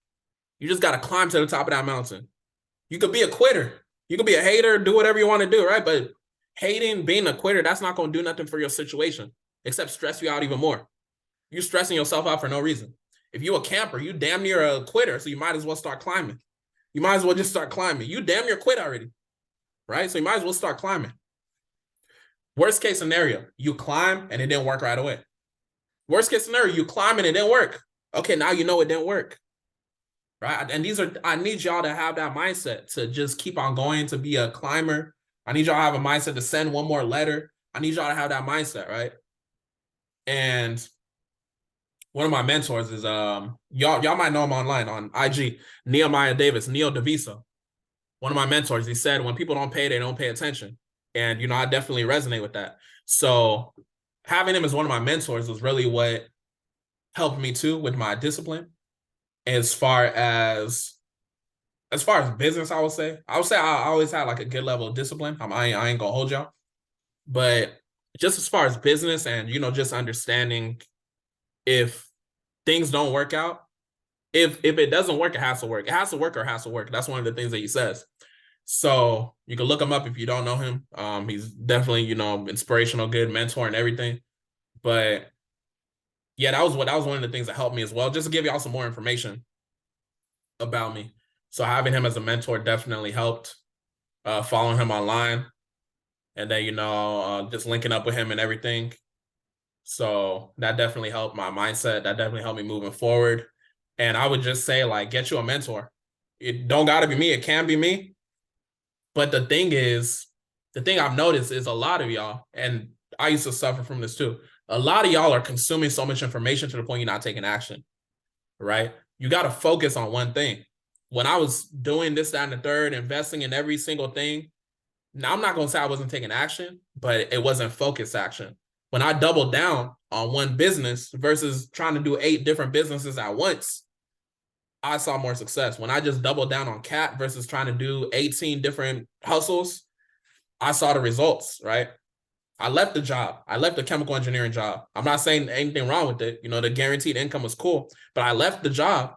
You just got to climb to the top of that mountain. You could be a quitter. You could be a hater, do whatever you want to do, right? But hating, being a quitter, that's not going to do nothing for your situation except stress you out even more. You're stressing yourself out for no reason. If you're a camper, you damn near a quitter, so you might as well start climbing. You might as well just start climbing. You damn near quit already, right? So you might as well start climbing. Worst case scenario, you climb and it didn't work right away. Worst case scenario, you climb and it didn't work. Okay, now you know it didn't work, right? And I need y'all to have that mindset to just keep on going, to be a climber. I need y'all to have a mindset to send one more letter. I need y'all to have that mindset, right? And one of my mentors is y'all might know him online on IG, Nehemiah Davis, Neo DeViso. One of my mentors, he said, when people don't pay, they don't pay attention. And, I definitely resonate with that. So having him as one of my mentors was really what helped me too with my discipline. As far as business, I would say I always had like a good level of discipline. I ain't gonna hold y'all. But just as far as business and, just understanding if things don't work out, if it doesn't work, it has to work. It has to work or it has to work. That's one of the things that he says. So you can look him up if you don't know him. He's definitely, inspirational, good mentor and everything. But yeah, that was one of the things that helped me as well, just to give y'all some more information about me. So having him as a mentor definitely helped. Following him online and then, just linking up with him and everything. So that definitely helped my mindset. That definitely helped me moving forward. And I would just say, like, get you a mentor. It don't got to be me. It can be me. But the thing I've noticed is a lot of y'all, and I used to suffer from this too, a lot of y'all are consuming so much information to the point you're not taking action, right? You got to focus on one thing. When I was doing this, that, and the third, investing in every single thing, now I'm not going to say I wasn't taking action, but it wasn't focused action. When I doubled down on one business versus trying to do 8 different businesses at once, I saw more success. When I just doubled down on CAT versus trying to do 18 different hustles, I saw the results, right? I left the job. I left the chemical engineering job. I'm not saying anything wrong with it. The guaranteed income was cool, but I left the job.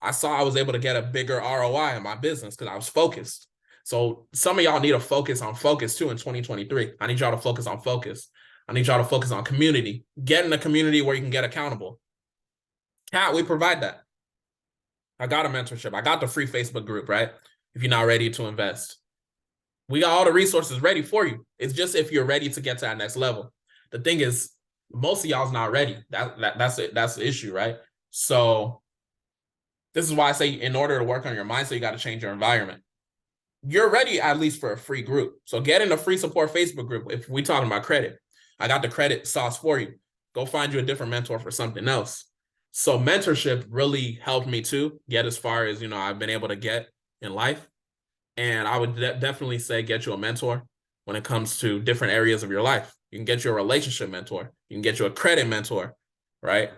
I saw I was able to get a bigger ROI in my business because I was focused. So some of y'all need to focus on focus too in 2023. I need y'all to focus on focus. I need y'all to focus on community. Get in a community where you can get accountable. CAT, we provide that. I got a mentorship. I got the free Facebook group, right? If you're not ready to invest. We got all the resources ready for you. It's just if you're ready to get to that next level. The thing is, most of y'all's not ready. That's it. That's the issue, right? So this is why I say in order to work on your mindset, you got to change your environment. You're ready at least for a free group. So get in a free support Facebook group. If we're talking about credit, I got the credit sauce for you. Go find you a different mentor for something else. So mentorship really helped me too get as far as, I've been able to get in life. And I would definitely say get you a mentor when it comes to different areas of your life. You can get you a relationship mentor. You can get you a credit mentor, right?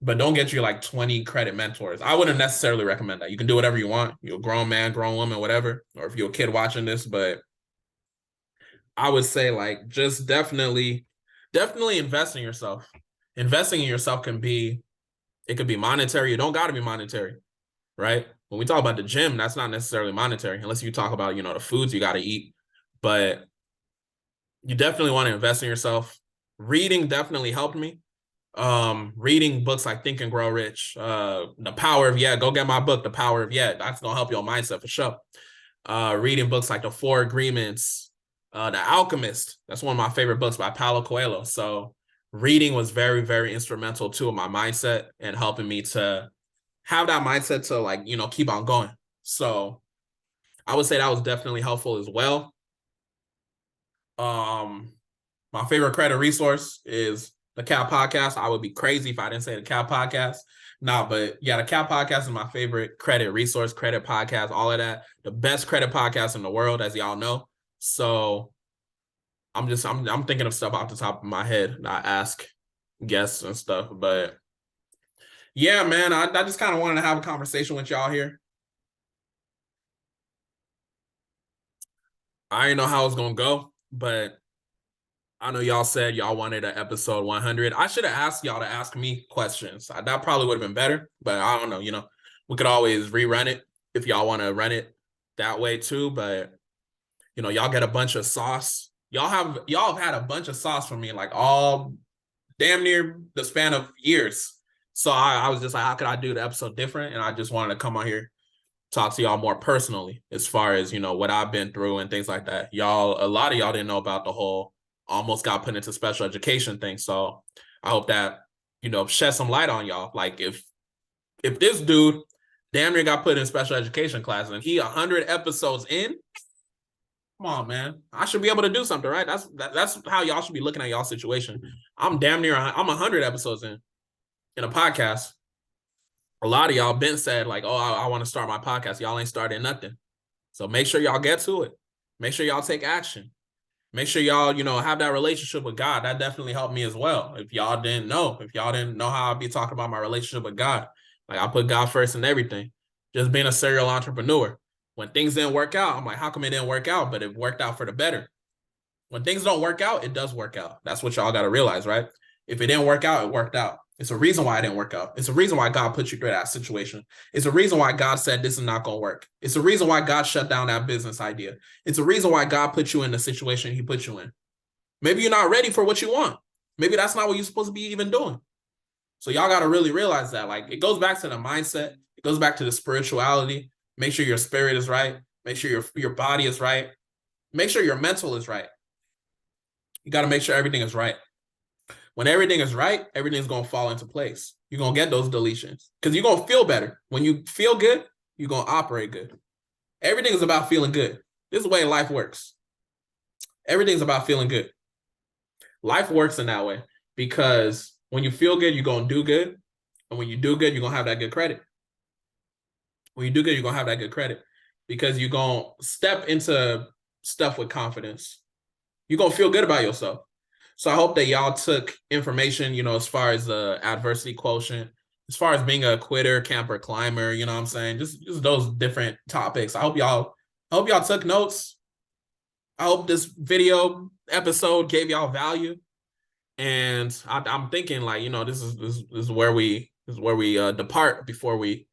But don't get you like 20 credit mentors. I wouldn't necessarily recommend that. You can do whatever you want. You're a grown man, grown woman, whatever. Or if you're a kid watching this, but I would say like just definitely invest in yourself. Investing in yourself it could be monetary. It don't got to be monetary, right? when we talk about the gym, that's not necessarily monetary, unless you talk about, the foods you got to eat. But you definitely want to invest in yourself. Reading definitely helped me. Reading books like Think and Grow Rich, The Power of Yeah. Go get my book, The Power of Yeah. That's gonna help your mindset for sure. Reading books like The Four Agreements, The Alchemist. That's one of my favorite books by Paulo Coelho. So reading was very, very instrumental too in my mindset and helping me to have that mindset to keep on going. So I would say that was definitely helpful as well. My favorite credit resource is the Cap Podcast. I would be crazy if I didn't say the Cap Podcast. Nah, but yeah, the Cap Podcast is my favorite credit resource, credit podcast, all of that. The best credit podcast in the world, as y'all know. So I'm thinking of stuff off the top of my head. I ask guests and stuff. But yeah, man, I just kind of wanted to have a conversation with y'all here. I didn't know how it's gonna go, but I know y'all said y'all wanted an episode 100. I should have asked y'all to ask me questions. That probably would have been better, but I don't know. We could always rerun it if y'all want to run it that way too. But y'all get a bunch of sauce. Y'all have had a bunch of sauce from me, like all damn near the span of years. So I was just like, how could I do the episode different? And I just wanted to come on here, talk to y'all more personally as far as what I've been through and things like that. A lot of y'all didn't know about the whole almost got put into special education thing. So I hope that shed some light on y'all. Like if this dude damn near got put in special education class and he 100 episodes in, come on, man, I should be able to do something, right? That's how y'all should be looking at y'all situation. I'm 100 episodes in a podcast. A lot of y'all been said like, oh, I want to start my podcast. Y'all ain't started nothing. So make sure y'all get to it. Make sure y'all take action. Make sure y'all, have that relationship with God. That definitely helped me as well. If y'all didn't know how I'd be talking about my relationship with God, like I put God first in everything. Just being a serial entrepreneur. When things didn't work out, I'm like, how come it didn't work out? But it worked out for the better. When things don't work out, it does work out. That's what y'all got to realize, right? If it didn't work out, it worked out. It's a reason why it didn't work out. It's a reason why God put you through that situation. It's a reason why God said this is not going to work. It's a reason why God shut down that business idea. It's a reason why God put you in the situation he put you in. Maybe you're not ready for what you want. Maybe that's not what you're supposed to be even doing. So y'all got to really realize that. Like, it goes back to the mindset. It goes back to the spirituality. Make sure your spirit is right. Make sure your body is right. Make sure your mental is right. You got to make sure everything is right. When everything is right, everything's going to fall into place. You're going to get those deletions because you're going to feel better. When you feel good, you're going to operate good. Everything is about feeling good. This is the way life works. Everything's about feeling good. Life works in that way because when you feel good, you're going to do good. And when you do good, you're going to have that good credit. When you do good, you're going to have that good credit because you're going to step into stuff with confidence. You're going to feel good about yourself. So I hope that y'all took information, as far as the adversity quotient, as far as being a quitter, camper, climber, you know what I'm saying? Just those different topics. I hope y'all took notes. I hope this video episode gave y'all value. And I'm thinking like, this is where we depart before we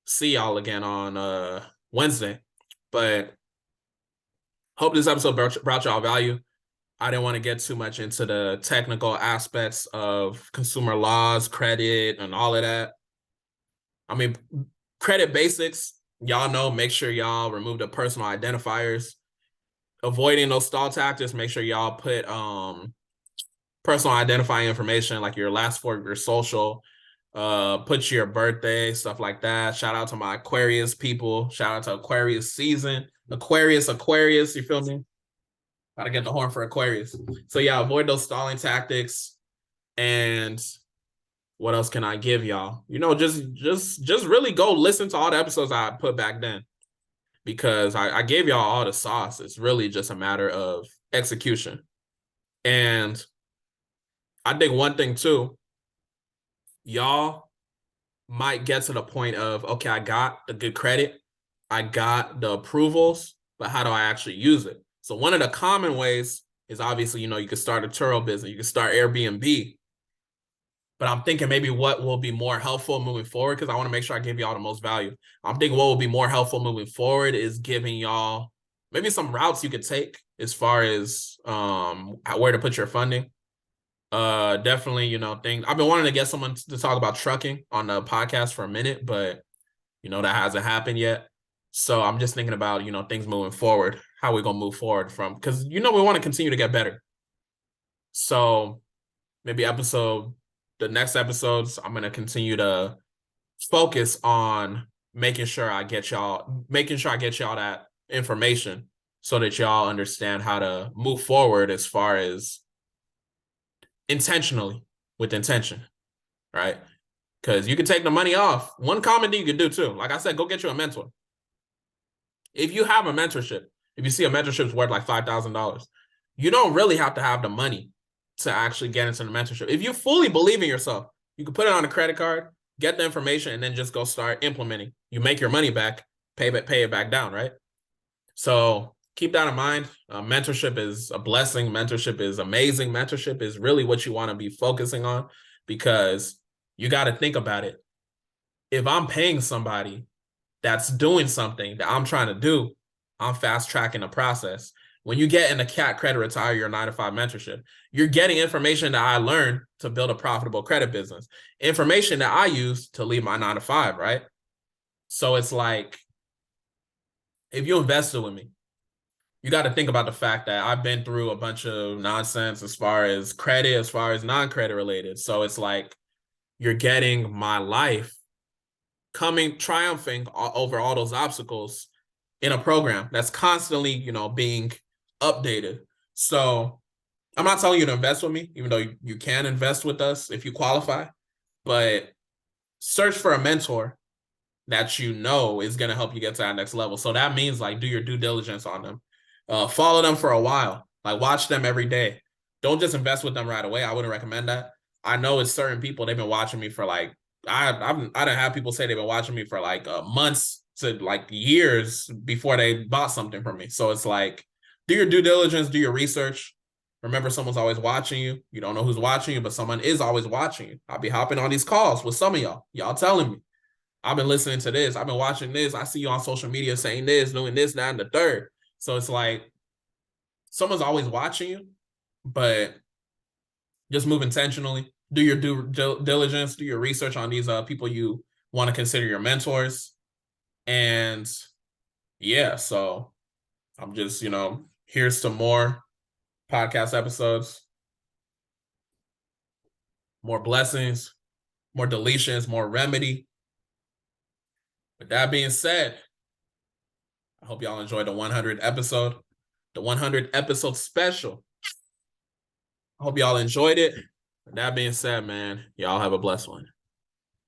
see y'all again on Wednesday. But hope this episode brought y'all value. I didn't want to get too much into the technical aspects of consumer laws, credit, and all of that. I mean, credit basics, y'all know, make sure y'all remove the personal identifiers. Avoiding those stall tactics, make sure y'all put personal identifying information like your last four of your social, put your birthday, stuff like that. Shout out to my Aquarius people. Shout out to Aquarius season. Aquarius, you feel me? Gotta get the horn for Aquarius. So yeah, avoid those stalling tactics. And what else can I give y'all? Just really go listen to all the episodes I put back then. Because I gave y'all all the sauce. It's really just a matter of execution. And I think one thing too, y'all might get to the point of, okay, I got the good credit, I got the approvals, but how do I actually use it? So one of the common ways is obviously, you can start a Turo business, you can start Airbnb. but I'm thinking maybe what will be more helpful moving forward, because I want to make sure I give y'all the most value. I'm thinking what will be more helpful moving forward is giving y'all maybe some routes you could take as far as where to put your funding. Definitely, things. I've been wanting to get someone to talk about trucking on the podcast for a minute, but that hasn't happened yet. So I'm just thinking about, things moving forward, how we're gonna move forward from, because we want to continue to get better. So maybe the next episodes, I'm gonna continue to focus on making sure I get y'all that information so that y'all understand how to move forward as far as intentionally, with intention, right? Because you can take the money off. One common thing you can do too, like I said, go get you a mentor. If you have a mentorship, if you see a mentorship is worth like $5,000, you don't really have to have the money to actually get into the mentorship. If you fully believe in yourself, you can put it on a credit card, get the information, and then just go start implementing. You make your money back, pay it back down, right? So keep that in mind. Mentorship is a blessing. Mentorship is amazing. Mentorship is really what you want to be focusing on, because you got to think about it. If I'm paying somebody that's doing something that I'm trying to do, I'm fast tracking the process. When you get in the CAT Credit Retire Your 9-to-5 mentorship, you're getting information that I learned to build a profitable credit business, information that I use to leave my 9-to-5, right? So it's like, if you invested with me, you got to think about the fact that I've been through a bunch of nonsense as far as credit, as far as non-credit related. So it's like, you're getting my life triumphing over all those obstacles in a program that's constantly, being updated. So I'm not telling you to invest with me, even though you can invest with us if you qualify, but search for a mentor that is going to help you get to that next level. So that means like do your due diligence on them. Follow them for a while, like watch them every day. Don't just invest with them right away. I wouldn't recommend that. I know it's certain people, they've been watching me for like, I didn't have people say they've been watching me for like months to like years before they bought something from me. So it's like, do your due diligence, do your research. Remember, someone's always watching you. You don't know who's watching you, but someone is always watching you. I'll be hopping on these calls with some of y'all. Y'all telling me, I've been listening to this. I've been watching this. I see you on social media saying this, doing this, that, and the third. So it's like, someone's always watching you, but just move intentionally. Do your due diligence, do your research on these people you want to consider your mentors. And yeah, so I'm just, here's some more podcast episodes, more blessings, more deletions, more remedy. With that being said, I hope y'all enjoyed the 100th episode, the 100 episode special. I hope y'all enjoyed it. With that being said, man, y'all have a blessed one.